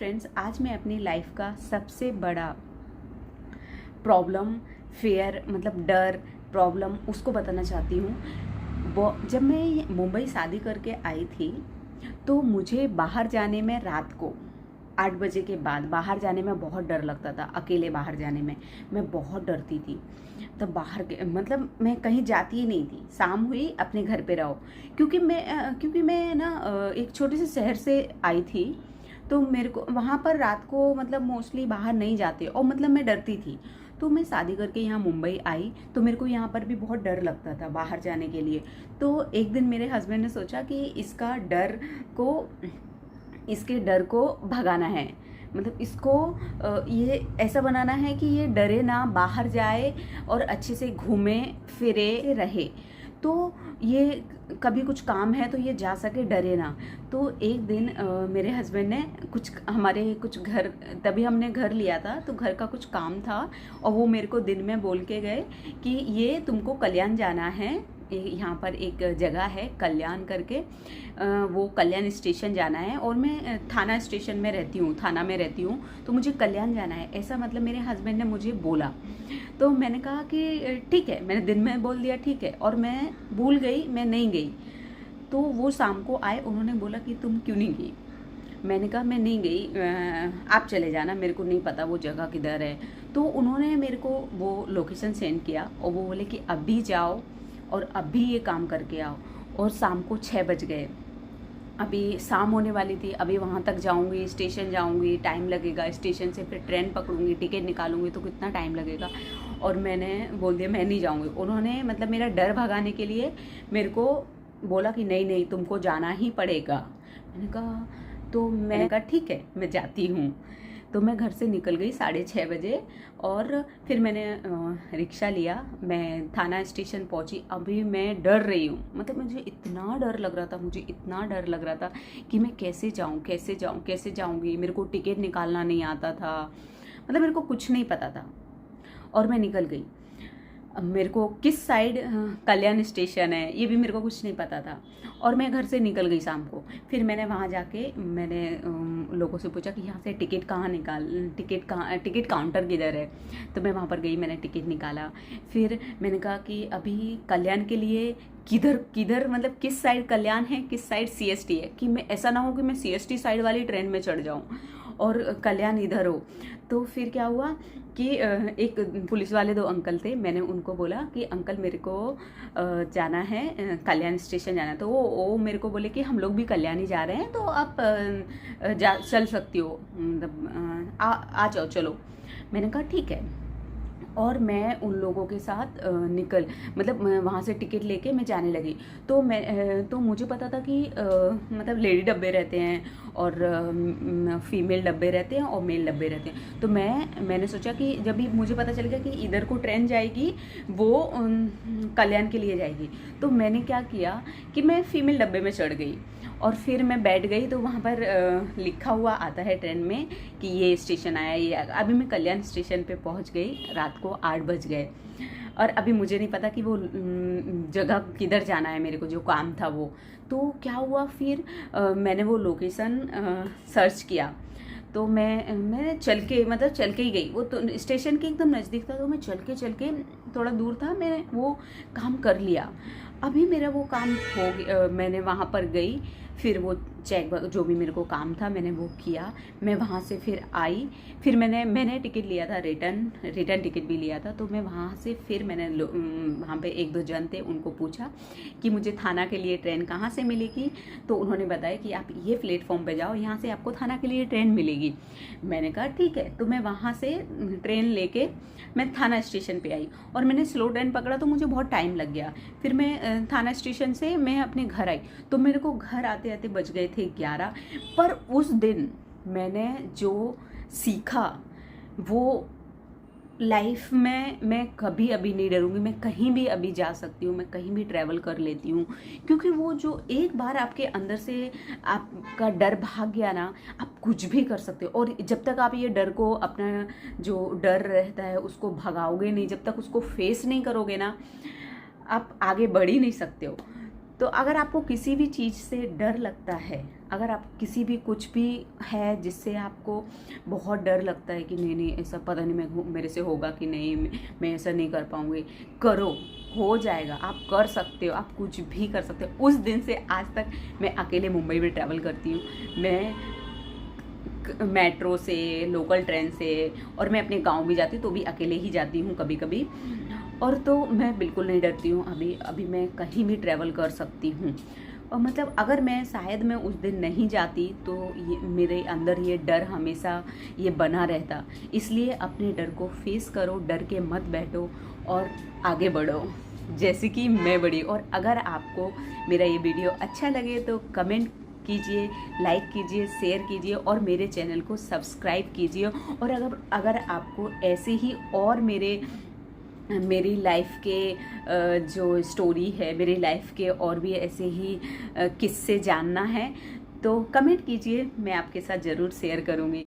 Friends, आज मैं अपनी लाइफ का सबसे बड़ा प्रॉब्लम, फेयर मतलब डर, प्रॉब्लम उसको बताना चाहती हूँ। वो जब मैं मुंबई शादी करके आई थी तो मुझे बाहर जाने में रात को 8 बजे के बाद बाहर जाने में बहुत डर लगता था। अकेले बाहर जाने में मैं बहुत डरती थी। तब बाहर के मतलब मैं कहीं जाती ही नहीं थी। शाम हुई अपने घर पे रहो, क्योंकि मैं ना एक छोटे से शहर से आई थी। तो मेरे को वहाँ पर रात को मतलब मोस्टली बाहर नहीं जाते और मतलब मैं डरती थी। तो मैं शादी करके यहाँ मुंबई आई तो मेरे को यहाँ पर भी बहुत डर लगता था बाहर जाने के लिए। तो एक दिन मेरे हस्बैंड ने सोचा कि इसके डर को भगाना है, मतलब इसको ये ऐसा बनाना है कि ये डरे ना, बाहर जाए और अच्छे से घूमे फिरे रहे। तो ये कभी कुछ काम है तो ये जा सके, डरे ना। तो एक दिन मेरे हस्बैंड ने कुछ घर, तभी हमने घर लिया था तो घर का कुछ काम था और वो मेरे को दिन में बोल के गए कि ये तुमको कल्याण जाना है। यहाँ पर एक जगह है कल्याण करके, वो कल्याण स्टेशन जाना है और मैं थाना स्टेशन में रहती हूँ, थाना में रहती हूँ, तो मुझे कल्याण जाना है, ऐसा मतलब मेरे हस्बैंड ने मुझे बोला। तो मैंने कहा कि ठीक है, मैंने दिन में बोल दिया ठीक है, और मैं भूल गई, मैं नहीं गई। तो वो शाम को आए, उन्होंने बोला कि तुम क्यों नहीं गई। मैंने कहा मैं नहीं गई, आप चले जाना, मेरे को नहीं पता वो जगह किधर है। तो उन्होंने मेरे को वो लोकेशन सेंड किया और वो बोले कि अभी जाओ और अभी ये काम करके आओ। और शाम को 6 बज गए, अभी शाम होने वाली थी। अभी वहाँ तक जाऊँगी, स्टेशन जाऊँगी, टाइम लगेगा, स्टेशन से फिर ट्रेन पकड़ूँगी, टिकट निकालूँगी तो कितना टाइम लगेगा। और मैंने बोल दिया मैं नहीं जाऊँगी। उन्होंने मतलब मेरा डर भगाने के लिए मेरे को बोला कि नहीं नहीं तुमको जाना ही पड़ेगा। मैंने कहा ठीक है मैं जाती हूँ। तो मैं घर से निकल गई 6:30 बजे और फिर मैंने रिक्शा लिया, मैं थाना स्टेशन पहुंची। अभी मैं डर रही हूँ, मतलब मुझे इतना डर लग रहा था कि मैं कैसे जाऊँगी। मेरे को टिकट निकालना नहीं आता था, मतलब मेरे को कुछ नहीं पता था। और मैं निकल गई। अब मेरे को किस साइड कल्याण स्टेशन है ये भी मेरे को कुछ नहीं पता था और मैं घर से निकल गई शाम को। फिर मैंने वहाँ जाके लोगों से पूछा कि यहाँ से टिकट टिकट काउंटर किधर है। तो मैं वहाँ पर गई, मैंने टिकट निकाला। फिर मैंने कहा कि अभी कल्याण के लिए किधर मतलब किस साइड कल्याण है, किस साइड सीएसटी है, कि मैं ऐसा ना हो कि मैं सीएसटी साइड वाली ट्रेन में चढ़ जाऊँ और कल्याण इधर हो। तो फिर क्या हुआ कि एक पुलिस वाले 2 अंकल थे, मैंने उनको बोला कि अंकल मेरे को जाना है, कल्याण स्टेशन जाना है। तो वो मेरे को बोले कि हम लोग भी कल्याण ही जा रहे हैं, तो आप चल सकती हो, मतलब आ जाओ चलो। मैंने कहा ठीक है। और मैं उन लोगों के साथ वहाँ से टिकट लेके मैं जाने लगी। तो मुझे पता था कि मतलब लेडी डब्बे रहते हैं और फीमेल डब्बे रहते हैं और मेल डब्बे रहते हैं। तो मैंने सोचा कि जब भी मुझे पता चल गया कि इधर को ट्रेन जाएगी वो कल्याण के लिए जाएगी, तो मैंने क्या किया कि मैं फीमेल डब्बे में चढ़ गई और फिर मैं बैठ गई। तो वहाँ पर लिखा हुआ आता है ट्रेन में कि ये स्टेशन आया, ये आया। अभी मैं कल्याण स्टेशन पे पहुँच गई, रात को 8 बज गए और अभी मुझे नहीं पता कि वो जगह किधर जाना है, मेरे को जो काम था वो। तो क्या हुआ फिर मैंने वो लोकेशन सर्च किया। तो मैं चल के ही गई। वो तो स्टेशन के एकदम नज़दीक था, तो मैं चल के थोड़ा दूर था, मैंने वो काम कर लिया। अभी मेरा वो काम हो गया, मैंने वहाँ पर गई, फिर वो चेक जो भी मेरे को काम था मैंने वो किया। मैं वहाँ से फिर आई, फिर मैंने टिकट लिया था, रिटर्न टिकट भी लिया था। तो मैं वहाँ से फिर मैंने वहाँ पे 1-2 जन थे, उनको पूछा कि मुझे थाना के लिए ट्रेन कहाँ से मिलेगी। तो उन्होंने बताया कि आप ये प्लेटफॉर्म पे जाओ, यहाँ से आपको थाना के लिए ट्रेन मिलेगी। मैंने कहा ठीक है। तो मैं वहाँ से ट्रेन लेके मैं थाना स्टेशन पे आई और मैंने स्लो ट्रेन पकड़ा, तो मुझे बहुत टाइम लग गया। फिर मैं थाना स्टेशन से मैं अपने घर आई, तो मेरे को घर आते आते बज गए थे 11। पर उस दिन मैंने जो सीखा वो लाइफ में मैं कभी अभी नहीं डरूंगी। मैं कहीं भी अभी जा सकती हूँ, मैं कहीं भी ट्रैवल कर लेती हूँ, क्योंकि वो जो एक बार आपके अंदर से आपका डर भाग गया ना, आप कुछ भी कर सकते हो। और जब तक आप ये डर को, अपना जो डर रहता है उसको भगाओगे नहीं, जब तक उसको फेस नहीं करोगे ना, आप आगे बढ़ ही नहीं सकते हो। तो अगर आपको किसी भी चीज़ से डर लगता है, अगर आप किसी भी कुछ भी है जिससे आपको बहुत डर लगता है कि नहीं ऐसा पता नहीं मेरे से होगा कि नहीं, मैं ऐसा नहीं कर पाऊँगी, करो, हो जाएगा, आप कर सकते हो, आप कुछ भी कर सकते हो। उस दिन से आज तक मैं अकेले मुंबई में ट्रैवल करती हूँ, मैं मेट्रो से, लोकल ट्रेन से, और मैं अपने गांव भी जाती हूँ तो भी अकेले ही जाती हूँ कभी कभी। और तो मैं बिल्कुल नहीं डरती हूँ, अभी मैं कहीं भी ट्रैवल कर सकती हूँ। और मतलब अगर मैं शायद मैं उस दिन नहीं जाती तो ये मेरे अंदर ये डर हमेशा ये बना रहता। इसलिए अपने डर को फेस करो, डर के मत बैठो और आगे बढ़ो जैसे कि मैं बढ़ी। और अगर आपको मेरा ये वीडियो अच्छा लगे तो कमेंट कीजिए, लाइक कीजिए, शेयर कीजिए और मेरे चैनल को सब्सक्राइब कीजिए। और अगर आपको ऐसे ही और मेरी लाइफ के जो स्टोरी है, मेरी लाइफ के और भी ऐसे ही किस्से जानना है तो कमेंट कीजिए, मैं आपके साथ ज़रूर शेयर करूँगी।